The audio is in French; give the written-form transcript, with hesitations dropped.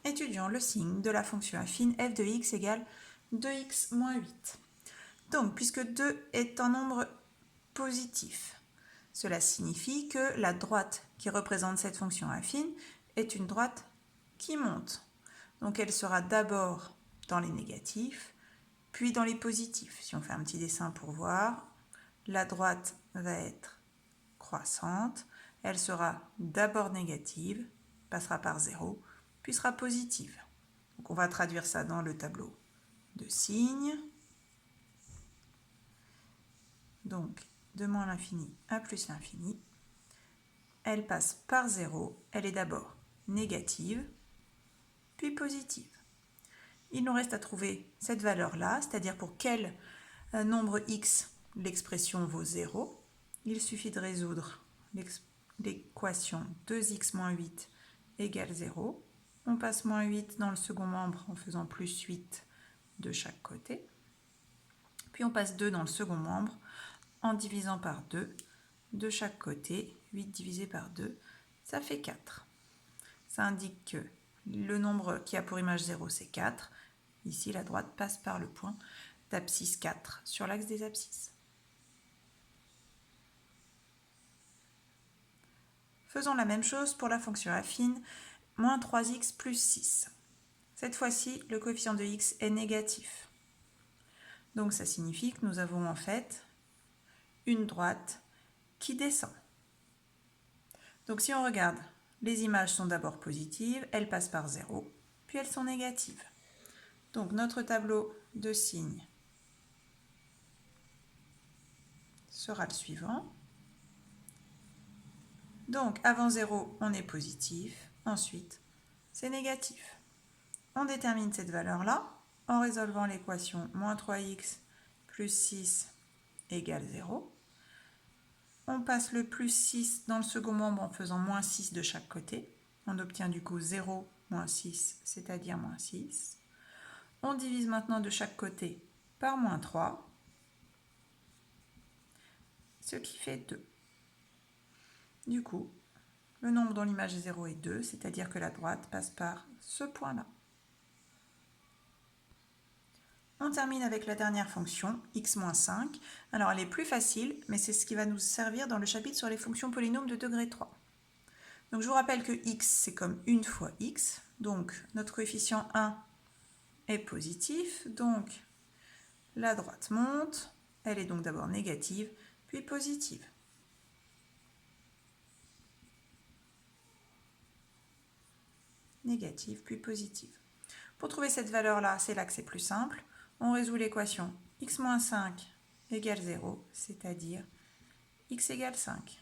étudions le signe de la fonction affine f de x égale 2x moins 8. Donc, puisque 2 est un nombre positif, cela signifie que la droite qui représente cette fonction affine est une droite qui monte. Donc, elle sera d'abord dans les négatifs, puis dans les positifs. Si on fait un petit dessin pour voir, la droite va être croissante, elle sera d'abord négative, passera par 0, puis sera positive. Donc on va traduire ça dans le tableau de signes. Donc de moins l'infini à plus l'infini, elle passe par 0, elle est d'abord négative, puis positive. Il nous reste à trouver cette valeur-là, c'est-à-dire pour quel nombre x l'expression vaut 0. Il suffit de résoudre l'équation 2x moins 8 égale 0. On passe moins 8 dans le second membre en faisant plus 8 de chaque côté. Puis on passe 2 dans le second membre en divisant par 2 de chaque côté. 8 divisé par 2, ça fait 4. Ça indique que le nombre qui a pour image 0, c'est 4. Ici, la droite passe par le point d'abscisse 4 sur l'axe des abscisses. Faisons la même chose pour la fonction affine, moins 3x plus 6. Cette fois-ci, le coefficient de x est négatif. Donc ça signifie que nous avons en fait une droite qui descend. Donc si on regarde, les images sont d'abord positives, elles passent par 0, puis elles sont négatives. Donc notre tableau de signes sera le suivant. Donc avant 0, on est positif, ensuite c'est négatif. On détermine cette valeur-là en résolvant l'équation moins 3x plus 6 égale 0. On passe le plus 6 dans le second membre en faisant moins 6 de chaque côté. On obtient du coup 0 moins 6, c'est-à-dire moins 6. On divise maintenant de chaque côté par moins 3, ce qui fait 2. Du coup, le nombre dont l'image est 0 est 2, c'est-à-dire que la droite passe par ce point-là. On termine avec la dernière fonction, x-5. Alors elle est plus facile, mais c'est ce qui va nous servir dans le chapitre sur les fonctions polynômes de degré 3. Donc je vous rappelle que x, c'est comme 1 fois x. Donc notre coefficient 1 est positif. Donc la droite monte. Elle est donc d'abord négative, puis positive. Négative, puis positive. Pour trouver cette valeur-là, c'est là que c'est plus simple. On résout l'équation x-5 égale 0, c'est-à-dire x égale 5.